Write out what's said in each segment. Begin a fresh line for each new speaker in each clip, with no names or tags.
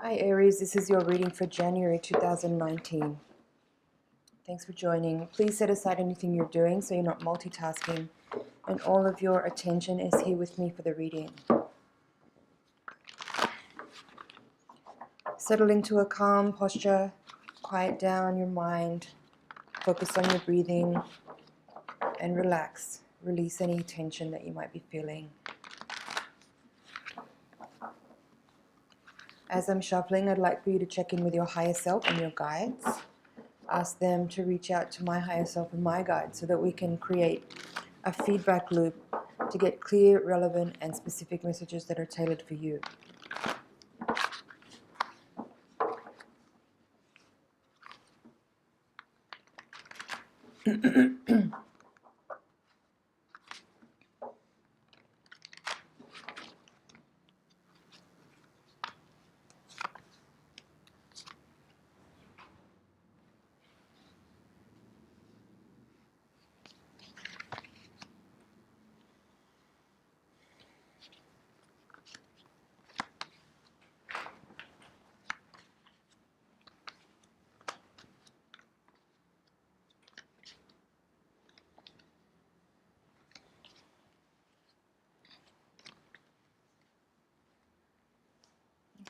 Hi Aries, this is your reading for January 2019. Thanks for joining. Please set aside anything you're doing so you're not multitasking, and all of your attention is here with me for the reading. Settle into a calm posture, quiet down your mind, focus on your breathing, and relax. Release any tension that you might be feeling. As I'm shuffling, I'd like for you to check in with your higher self and your guides. Ask them to reach out to my higher self and my guides so that we can create a feedback loop to get clear, relevant, and specific messages that are tailored for you.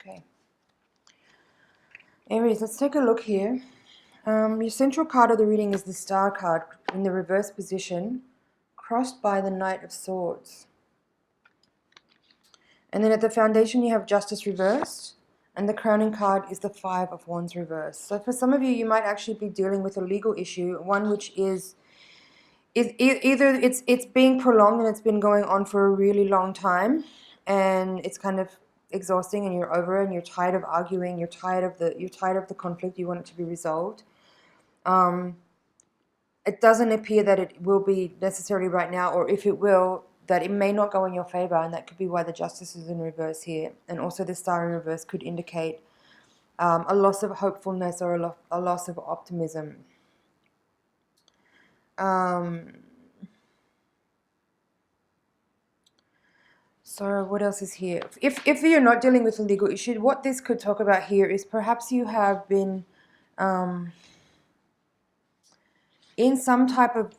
Okay. Aries, let's take a look here. Your central card of the reading is the Star card in the reverse position, crossed by the Knight of Swords. And then at the foundation you have Justice reversed, and the crowning card is the Five of Wands reversed. So for some of you, you might actually be dealing with a legal issue, one which is either it's being prolonged and it's been going on for a really long time, and it's kind of exhausting, and you're over it, and you're tired of arguing, you're tired of the conflict, you want it to be resolved. It doesn't appear that it will be necessarily right now, or if it will, that it may not go in your favor, and that could be why the Justice is in reverse here. And also the Star in reverse could indicate a loss of hopefulness or a loss of optimism. So what else is here? If you're not dealing with a legal issue, what this could talk about here is perhaps you have been in some type of,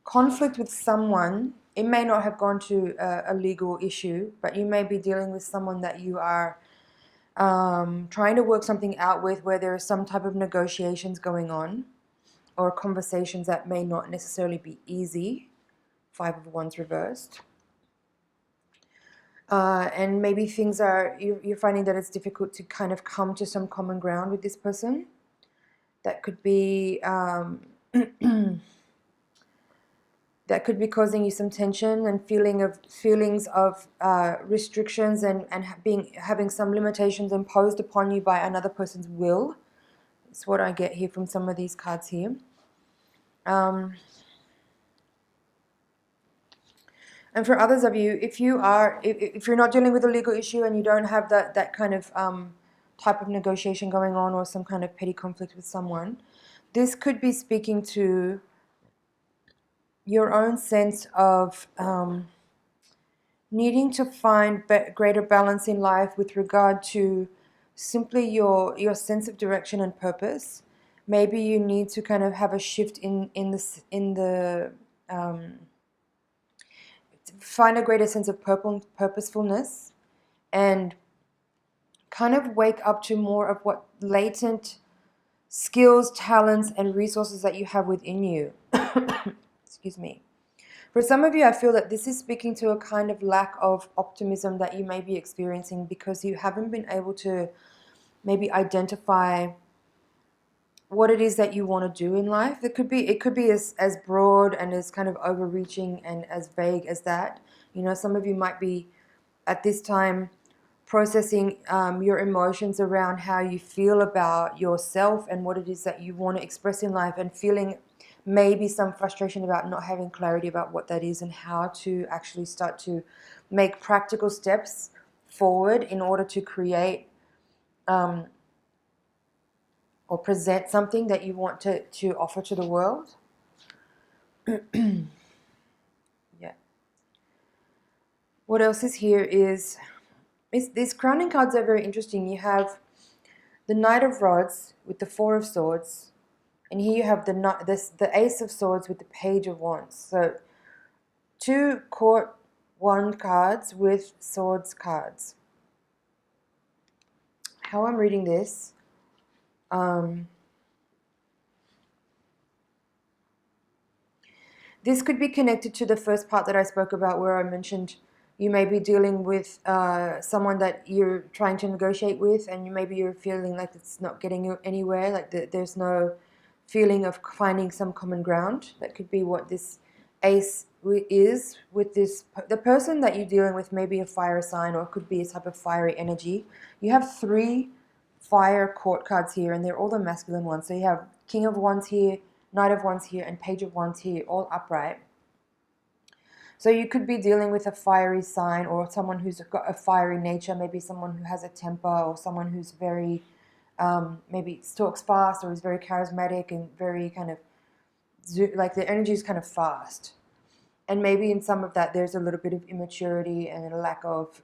conflict with someone. It may not have gone to a legal issue, but you may be dealing with someone that you are trying to work something out with, where there is some type of negotiations going on, or conversations that may not necessarily be easy. Five of Wands reversed. And maybe things are, you're finding that it's difficult to kind of come to some common ground with this person. That could be that could be causing you some tension and feelings of restrictions and having some limitations imposed upon you by another person's will. That's what I get here from some of these cards here. And for others of you, if you're not dealing with a legal issue and you don't have that kind of type of negotiation going on, or some kind of petty conflict with someone, this could be speaking to your own sense of needing to find greater balance in life with regard to simply your sense of direction and purpose. Maybe you need to kind of have a shift in the find a greater sense of purposefulness, and kind of wake up to more of what latent skills, talents, and resources that you have within you. Excuse me. For some of you, I feel that this is speaking to a kind of lack of optimism that you may be experiencing, because you haven't been able to maybe identify what it is that you want to do in life. It could be as broad and as kind of overreaching and as vague as that. Some of you might be at this time processing your emotions around how you feel about yourself and what it is that you want to express in life, and feeling maybe some frustration about not having clarity about what that is, and how to actually start to make practical steps forward in order to create or present something that you want to offer to the world. Yeah. What else is here is these crowning cards are very interesting. You have the Knight of Rods with the Four of Swords, and here you have the Ace of Swords with the Page of Wands. So 2 Court Wand cards with Swords cards. How I'm reading this, this could be connected to the first part that I spoke about, where I mentioned you may be dealing with someone that you're trying to negotiate with, and maybe you're feeling like it's not getting you anywhere, like there's no feeling of finding some common ground. That could be what this Ace is with this. The person that you're dealing with may be a fire sign, or it could be a type of fiery energy. You have 3 fire court cards here, and they're all the masculine ones. So you have King of Wands here, Knight of Wands here, and Page of Wands here, all upright. So you could be dealing with a fiery sign, or someone who's got a fiery nature, maybe someone who has a temper, or someone who's very, maybe talks fast, or is very charismatic and very kind of, like the energy is kind of fast. And maybe in some of that there's a little bit of immaturity and a lack of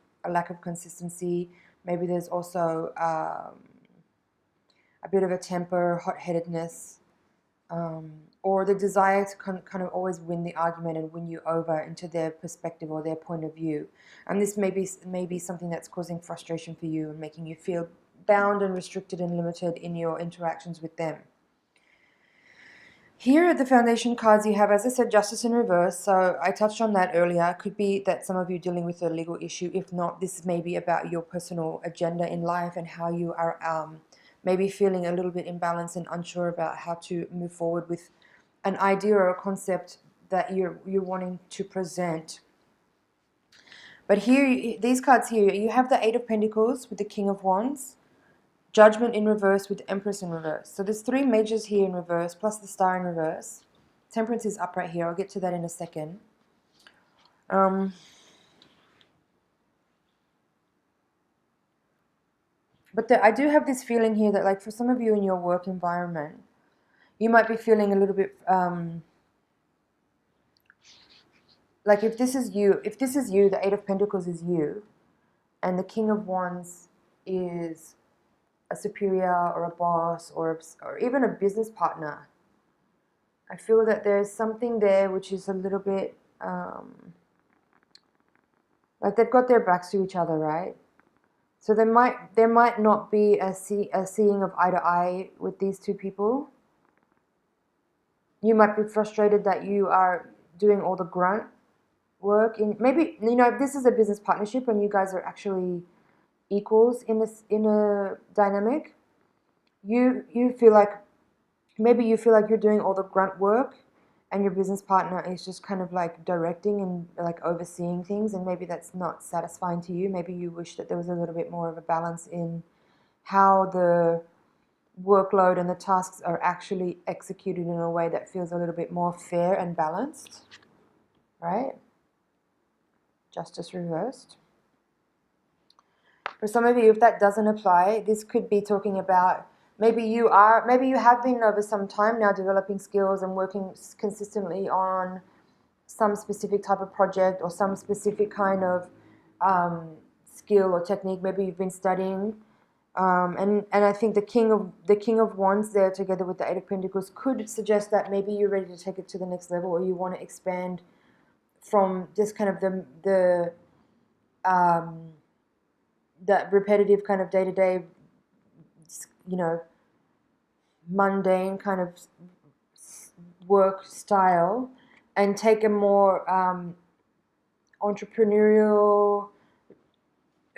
consistency. Maybe there's also a bit of a temper, hot-headedness, or the desire to kind of always win the argument and win you over into their perspective or their point of view. And this may be something that's causing frustration for you and making you feel bound and restricted and limited in your interactions with them. Here at the foundation cards you have, as I said, Justice in reverse. So I touched on that earlier. It could be that some of you are dealing with a legal issue. If not, this may be about your personal agenda in life and how you are maybe feeling a little bit imbalanced and unsure about how to move forward with an idea or a concept that you're wanting to present. But here, these cards here, you have the Eight of Pentacles with the King of Wands, Judgment in reverse with the Empress in reverse. So there's 3 majors here in reverse, plus the Star in reverse. Temperance is upright here. I'll get to that in a second. But I do have this feeling here that, like, for some of you in your work environment, you might be feeling a little bit, like if this is you, the Eight of Pentacles is you, and the King of Wands is a superior or a boss or even a business partner. I feel that there's something there which is a little bit, like they've got their backs to each other, right? So there might not be a seeing of eye to eye with these 2 people. You might be frustrated that you are doing all the grunt work. Maybe, you know, this is a business partnership and you guys are actually equals in a dynamic. You feel like, maybe you feel like you're doing all the grunt work and your business partner is just kind of like directing and like overseeing things, and maybe that's not satisfying to you. Maybe you wish that there was a little bit more of a balance in how the workload and the tasks are actually executed in a way that feels a little bit more fair and balanced, right? Justice reversed. For some of you, if that doesn't apply, this could be talking about maybe you have been over some time now developing skills and working consistently on some specific type of project or some specific kind of skill or technique. Maybe you've been studying, and I think the King of Wands there together with the Eight of Pentacles could suggest that maybe you're ready to take it to the next level, or you want to expand from just kind of that repetitive kind of day-to-day, you know, mundane kind of work style, and take a more entrepreneurial,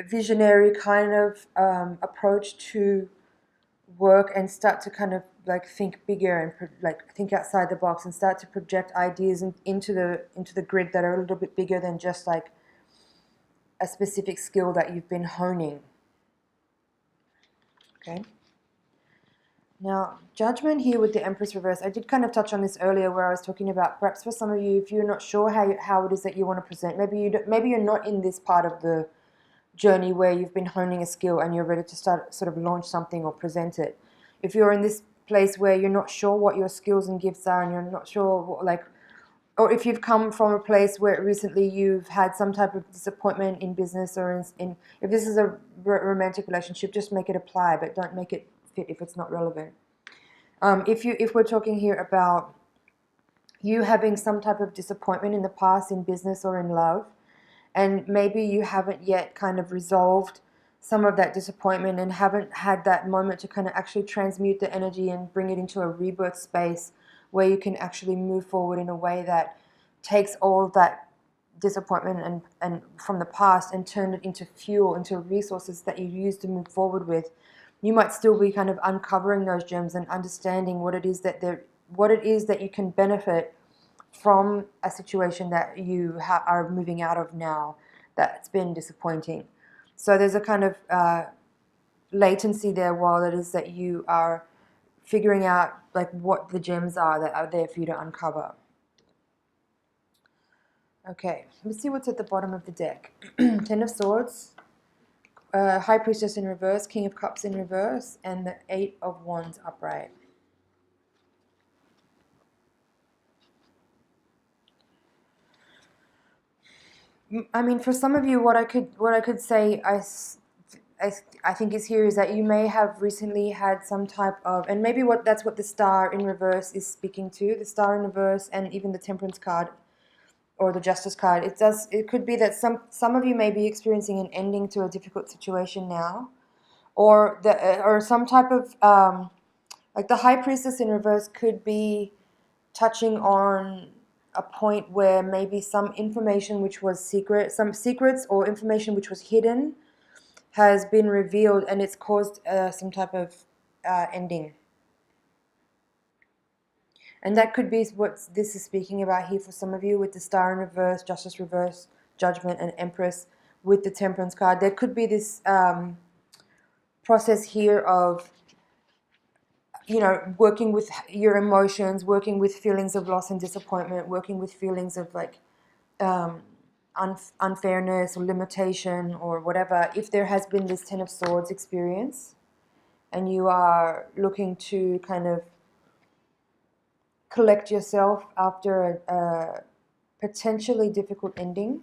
visionary kind of approach to work, and start to kind of like think bigger and like think outside the box and start to project ideas into the grid that are a little bit bigger than just like a specific skill that you've been honing. Okay. Now, Judgment here with the Empress reverse. I did kind of touch on this earlier, where I was talking about perhaps for some of you, if you're not sure how it is that you want to present, maybe you're not in this part of the journey where you've been honing a skill and you're ready to start sort of launch something or present it. If you're in this place where you're not sure what your skills and gifts are, and you're not sure what, like or if you've come from a place where recently you've had some type of disappointment in business, or in if this is a romantic relationship, just make it apply, but don't make it fit if it's not relevant. If we're talking here about you having some type of disappointment in the past in business or in love, and maybe you haven't yet kind of resolved some of that disappointment and haven't had that moment to kind of actually transmute the energy and bring it into a rebirth space where you can actually move forward in a way that takes all that disappointment and from the past and turn it into fuel, into resources that you use to move forward with. You might still be kind of uncovering those gems and understanding what it is that you can benefit from a situation that you are moving out of now that's been disappointing. So there's a kind of latency there while it is that you are figuring out like what the gems are that are there for you to uncover. Okay, let's see what's at the bottom of the deck. Ten of Swords, High Priestess in reverse, King of Cups in reverse, and the Eight of Wands upright. I mean, for some of you, what I could say, I think is here is that you may have recently had some type of, and maybe that's what the Star in reverse is speaking to, the Star in reverse, and even the Temperance card or the Justice card. It could be that some of you may be experiencing an ending to a difficult situation now, or some type of like the High Priestess in reverse could be touching on a point where maybe some information which was secret, some secrets or information which was hidden has been revealed, and it's caused some type of ending. And that could be what this is speaking about here for some of you with the Star in reverse, Justice reverse, Judgment, and Empress with the Temperance card. There could be this process here of, you know, working with your emotions, working with feelings of loss and disappointment, working with feelings of like unfairness or limitation or whatever. If there has been this Ten of Swords experience and you are looking to kind of collect yourself after a potentially difficult ending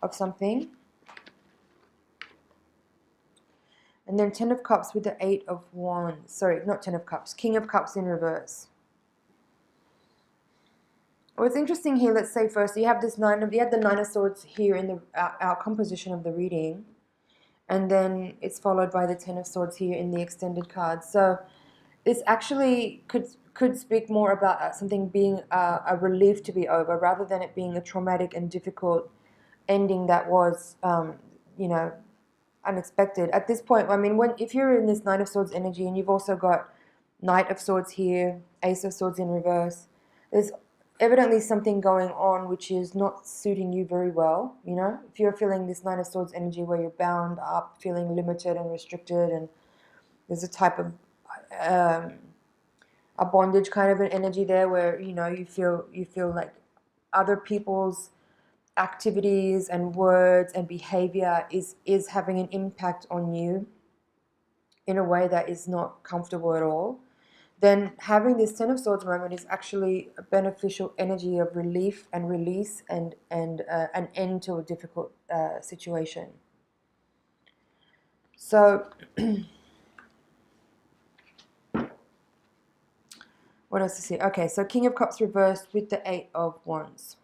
of something. And then Ten of Cups with the Eight of Wands. Sorry, not Ten of Cups. King of Cups in reverse. What's interesting here, let's say first, you have the Nine of Swords here in the our composition of the reading. And then it's followed by the Ten of Swords here in the extended card. So this actually could speak more about something being a relief to be over, rather than it being a traumatic and difficult ending that was, you know, unexpected. At this point, I mean, if you're in this Nine of Swords energy and you've also got Knight of Swords here, Ace of Swords in reverse, there's evidently something going on which is not suiting you very well, you know? If you're feeling this Nine of Swords energy where you're bound up, feeling limited and restricted, and there's a type of a bondage kind of an energy there where, you know, you feel like other people's activities and words and behavior is having an impact on you in a way that is not comfortable at all, then having this Ten of Swords moment is actually a beneficial energy of relief and release and an end to a difficult situation. So what else is here? Okay, so King of Cups reversed with the Eight of Wands.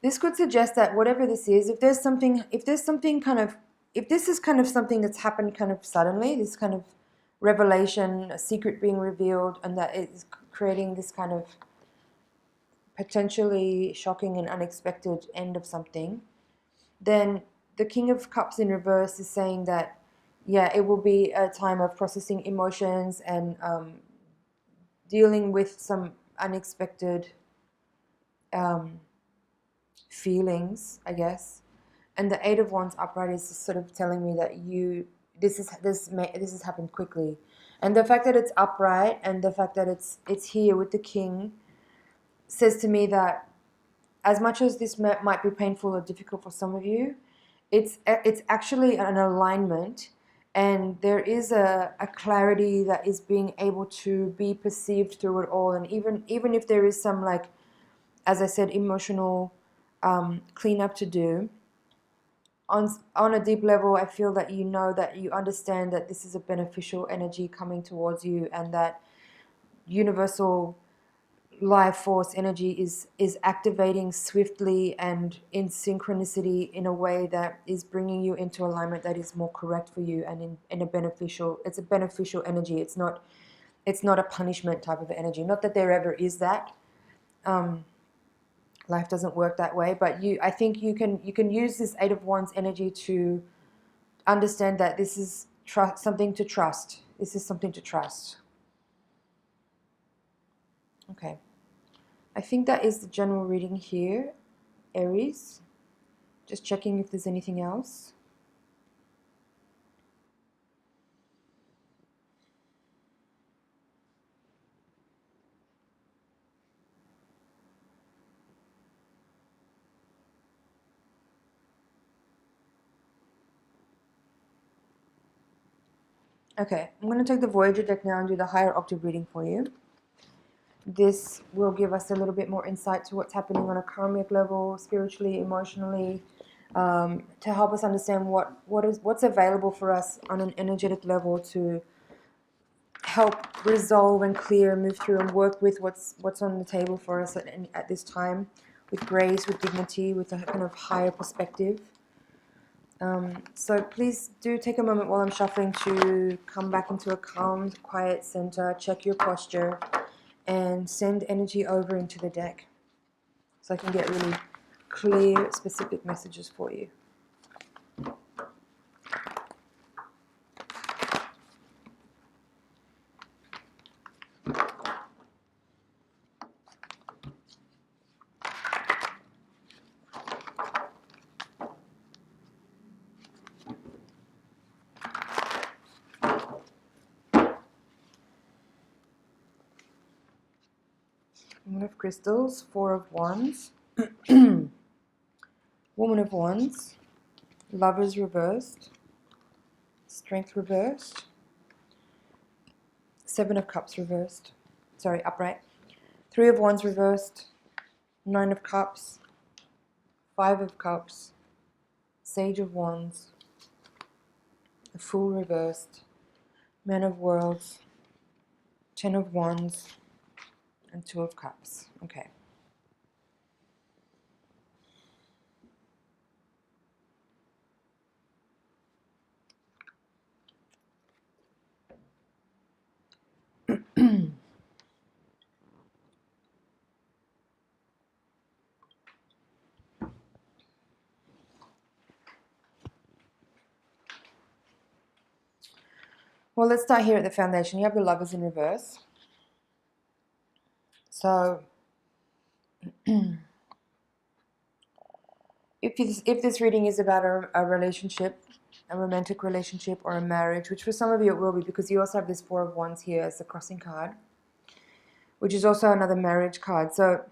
This could suggest that whatever this is, if this is kind of something that's happened kind of suddenly, this kind of revelation, a secret being revealed, and that is creating this kind of potentially shocking and unexpected end of something, then the King of Cups in reverse is saying that, yeah, it will be a time of processing emotions and dealing with some unexpected feelings, I guess. And the Eight of Wands upright is sort of telling me that this has happened quickly, and the fact that it's upright and the fact that it's here with the King says to me that as much as this might be painful or difficult for some of you, it's actually an alignment and there is a clarity that is being able to be perceived through it all. And even if there is some, like, as I said, emotional cleanup to do, on a deep level, I feel that you know, that you understand that this is a beneficial energy coming towards you, and that universal life force energy is activating swiftly and in synchronicity in a way that is bringing you into alignment that is more correct for you, and in a beneficial, it's a beneficial energy. It's not a punishment type of energy. Not that there ever is that. Life doesn't work that way, but I think you can use this Eight of Wands energy to understand that this is something to trust. This is something to trust. Okay. I think that is the general reading here, Aries. Just checking if there's anything else. Okay, I'm going to take the Voyager deck now and do the higher octave reading for you. This will give us a little bit more insight to what's happening on a karmic level, spiritually, emotionally, to help us understand what's available for us on an energetic level to help resolve and clear, move through and work with what's on the table for us at this time, with grace, with dignity, with a kind of higher perspective. So please do take a moment while I'm shuffling to come back into a calm, quiet center, check your posture, and send energy over into the deck so I can get really clear, specific messages for you. Woman of Crystals, Four of Wands, Woman of Wands, Lovers reversed, Strength reversed, Seven of Cups reversed, sorry, upright, Three of Wands reversed, Nine of Cups, Five of Cups, Sage of Wands, the Fool reversed, Man of Worlds, Ten of Wands, and Two of Cups. Okay. Well, let's start here at the foundation. You have the Lovers in reverse. So if this reading is about a relationship, a romantic relationship or a marriage, which for some of you it will be, because you also have this Four of Wands here as the crossing card, which is also another marriage card. So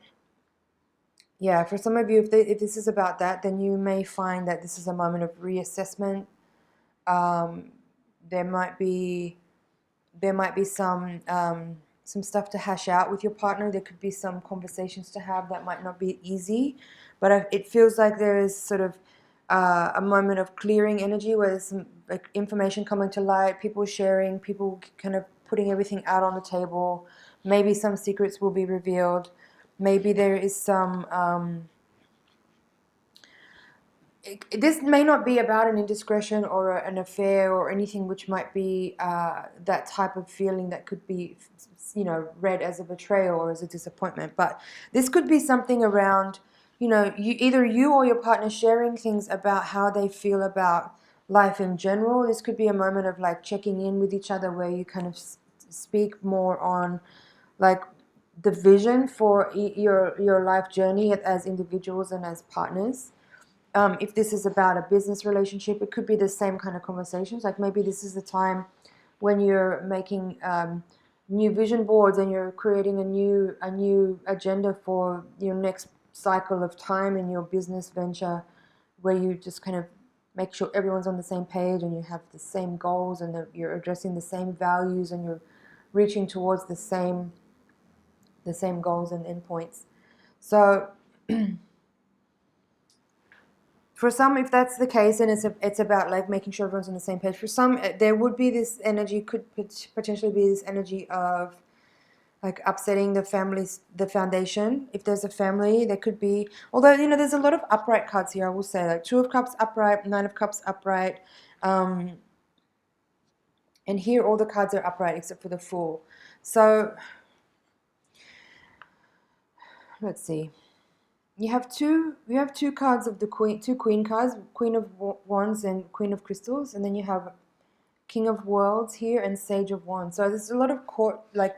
yeah, for some of you, if this is about that, then you may find that this is a moment of reassessment. There might be some stuff to hash out with your partner. There could be some conversations to have that might not be easy, but it feels like there is sort of a moment of clearing energy where there's some like information coming to light, people sharing, people kind of putting everything out on the table. Maybe some secrets will be revealed. Maybe there is some this may not be about an indiscretion or an affair or anything which might be that type of feeling that could be, you know, read as a betrayal or as a disappointment. But this could be something around, you know, either you or your partner sharing things about how they feel about life in general. This could be a moment of like checking in with each other where you kind of speak more on like the vision for your life journey as individuals and as partners. If this is about a business relationship, it could be the same kind of conversations. Like maybe this is the time when you're making new vision boards and you're creating a new agenda for your next cycle of time in your business venture, where you just kind of make sure everyone's on the same page and you have the same goals and that you're addressing the same values and you're reaching towards the same goals and endpoints. So for some, if that's the case, then it's about like making sure everyone's on the same page. For some, there would be this energy, could potentially be this energy of like upsetting the foundation. If there's a family, there could be, although, you know, there's a lot of upright cards here, I will say, like Two of Cups upright, Nine of Cups upright, and here all the cards are upright except for the Fool. So let's see. You have two cards of the Queen, two Queen cards, Queen of Wands and Queen of Crystals, and then you have King of Worlds here and Sage of Wands. So there's a lot of court, like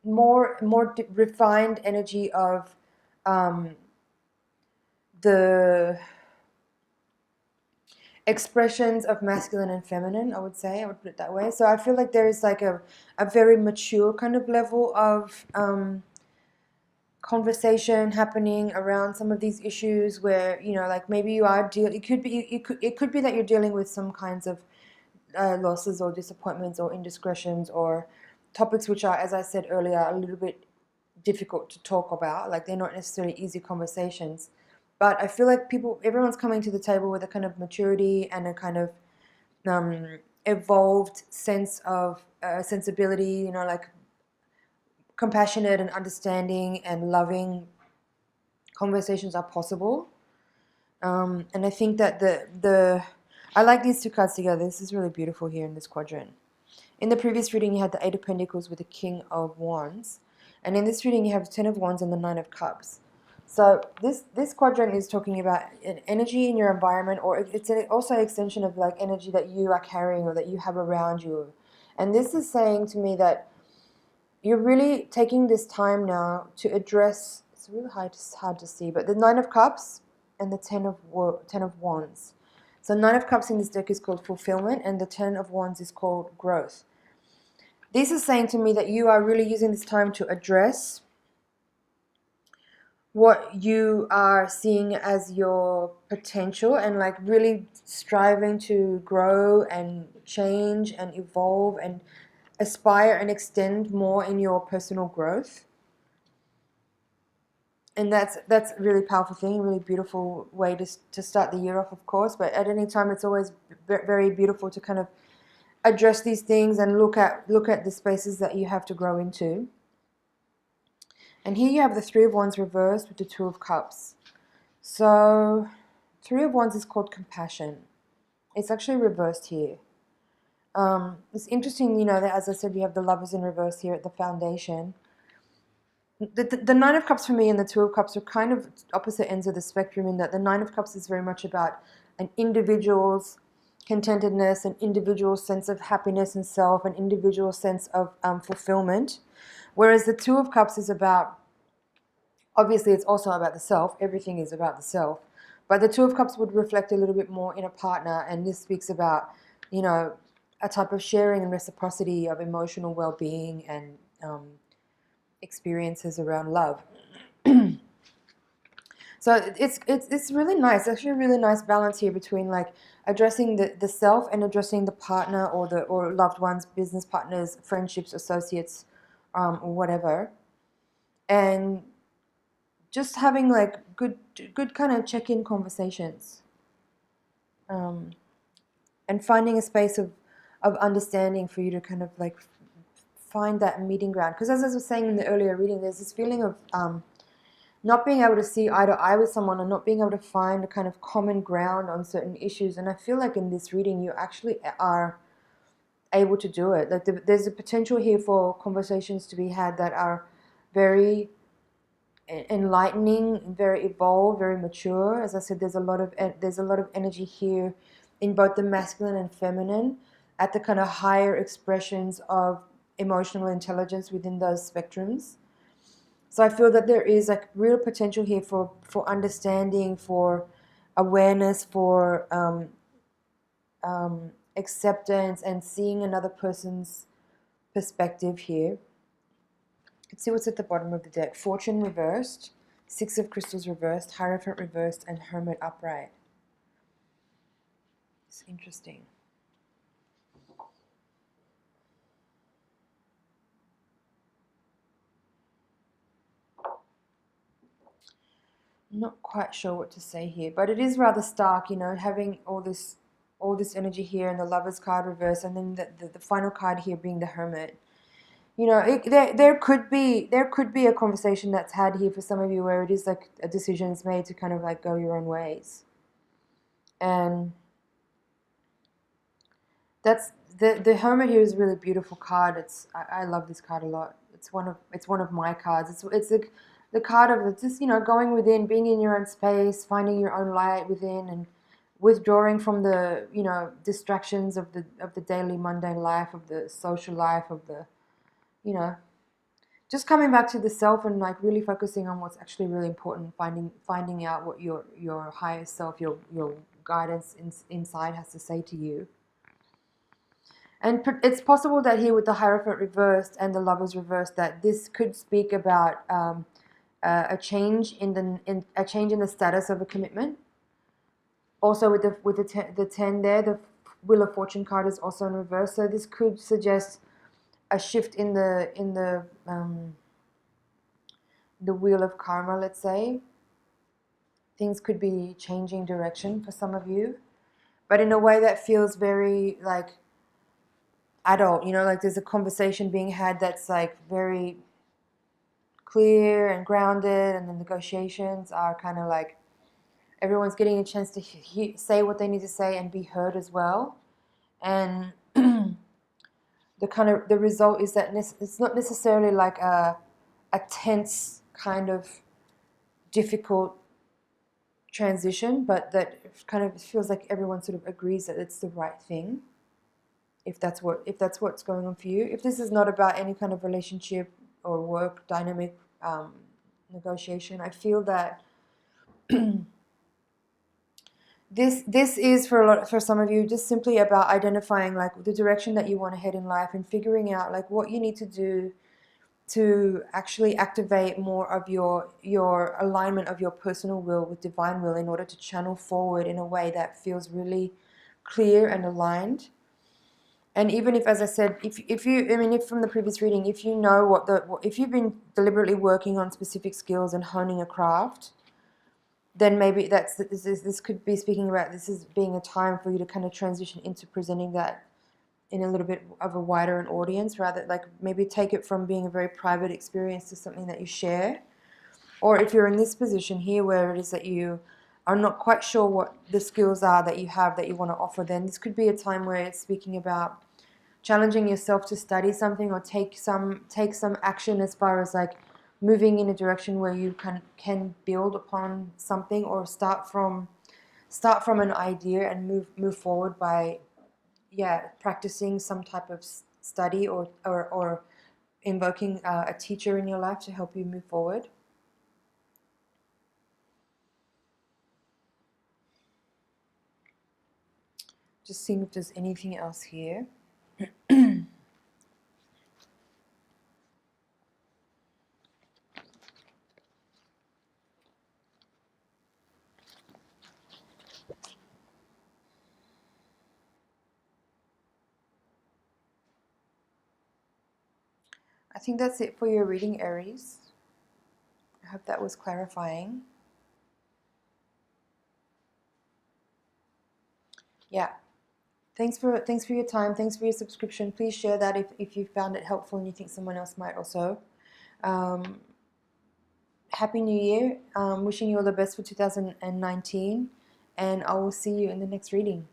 more refined energy of the expressions of masculine and feminine, I would say. I would put it that way. So I feel like there is like a very mature kind of level of conversation happening around some of these issues where, you know, like maybe you are it could be that you're dealing with some kinds of losses or disappointments or indiscretions or topics which are, as I said earlier, a little bit difficult to talk about. Like they're not necessarily easy conversations, but I feel like everyone's coming to the table with a kind of maturity and a kind of evolved sense of sensibility, you know, like compassionate and understanding and loving conversations are possible. And I think that I like these two cards together. This is really beautiful here in this quadrant. In the previous reading, you had the Eight of Pentacles with the King of Wands. And in this reading, you have the Ten of Wands and the Nine of Cups. So this quadrant is talking about an energy in your environment, or it's also an extension of like energy that you are carrying or that you have around you. And this is saying to me that you're really taking this time now to address, it's really hard to see, but the Nine of Cups and the Ten of Wands. So Nine of Cups in this deck is called fulfillment and the Ten of Wands is called growth. This is saying to me that you are really using this time to address what you are seeing as your potential and like really striving to grow and change and evolve and aspire and extend more in your personal growth. And that's a really powerful thing, really beautiful way to start the year off, of course. But at any time, it's always very beautiful to kind of address these things and look at the spaces that you have to grow into. And here you have the Three of Wands reversed with the Two of Cups. So Three of Wands is called compassion. It's actually reversed here. It's interesting, you know, that as I said, you have the Lovers in reverse here at the foundation. The Nine of Cups for me and the Two of Cups are kind of opposite ends of the spectrum in that the Nine of Cups is very much about an individual's contentedness, an individual sense of happiness and self, an individual sense of fulfillment. Whereas the Two of Cups is about, obviously it's also about the self, everything is about the self, but the Two of Cups would reflect a little bit more in a partner, and this speaks about, you know, a type of sharing and reciprocity of emotional well-being and experiences around love. So it's really nice. It's actually a really nice balance here between like addressing the self and addressing the partner or loved ones, business partners, friendships, associates, or whatever, and just having like good kind of check-in conversations, and finding a space of understanding for you to kind of like find that meeting ground. Because as I was saying in the earlier reading, there's this feeling of not being able to see eye to eye with someone and not being able to find a kind of common ground on certain issues. And I feel like in this reading, you actually are able to do it. Like there's a potential here for conversations to be had that are very enlightening, very evolved, very mature. As I said, there's a lot of energy here in both the masculine and feminine at the kind of higher expressions of emotional intelligence within those spectrums. So I feel that there is like real potential here for understanding, for awareness, for acceptance and seeing another person's perspective here. Let's see what's at the bottom of the deck. Fortune reversed, Six of Crystals reversed, Hierophant reversed, and Hermit upright. It's interesting. I'm not quite sure what to say here, but it is rather stark, you know, having all this energy here and the Lovers card reverse, and then the final card here being the Hermit. You know, there could be a conversation that's had here for some of you where it is like a decision is made to kind of like go your own ways, and that's the Hermit here is a really beautiful card. I love this card a lot. It's one of my cards. It's the card of just, you know, going within, being in your own space, finding your own light within, and withdrawing from the, you know, distractions of the daily mundane life, of the social life, of the, you know, just coming back to the self and like really focusing on what's actually really important, finding out what your higher self, your guidance inside has to say to you. And it's possible that here with the Hierophant reversed and the Lovers reversed, that this could speak about a change in the status of a commitment. Also with the 10 there, the Wheel of Fortune card is also in reverse, so this could suggest a shift in the wheel of karma, let's say. Things could be changing direction for some of you, but in a way that feels very like adult, you know, like there's a conversation being had that's like very clear and grounded, and the negotiations are kind of like everyone's getting a chance to say what they need to say and be heard as well. And the result is that it's not necessarily like a tense kind of difficult transition, but that kind of feels like everyone sort of agrees that it's the right thing. If that's what's going on for you. If this is not about any kind of relationship or work dynamic negotiation, I feel that this is for some of you just simply about identifying like the direction that you want to head in life, and figuring out like what you need to do to actually activate more of your alignment of your personal will with divine will in order to channel forward in a way that feels really clear and aligned. And even if, as I said, if you, I mean, if from the previous reading, if you know if you've been deliberately working on specific skills and honing a craft, then maybe this could be speaking about this as being a time for you to kind of transition into presenting that in a little bit of a wider an audience, rather like maybe take it from being a very private experience to something that you share. Or if you're in this position here where it is that you are not quite sure what the skills are that you have that you want to offer, then this could be a time where it's speaking about challenging yourself to study something or take some action as far as like moving in a direction where you can build upon something, or start from an idea and move forward by practicing some type of study or invoking a teacher in your life to help you move forward. Just seeing if there's anything else here. I think that's it for your reading, Aries. I hope that was clarifying. Yeah. Thanks for your time. Thanks for your subscription. Please share that if you found it helpful and you think someone else might also. Happy New Year. Wishing you all the best for 2019. And I will see you in the next reading.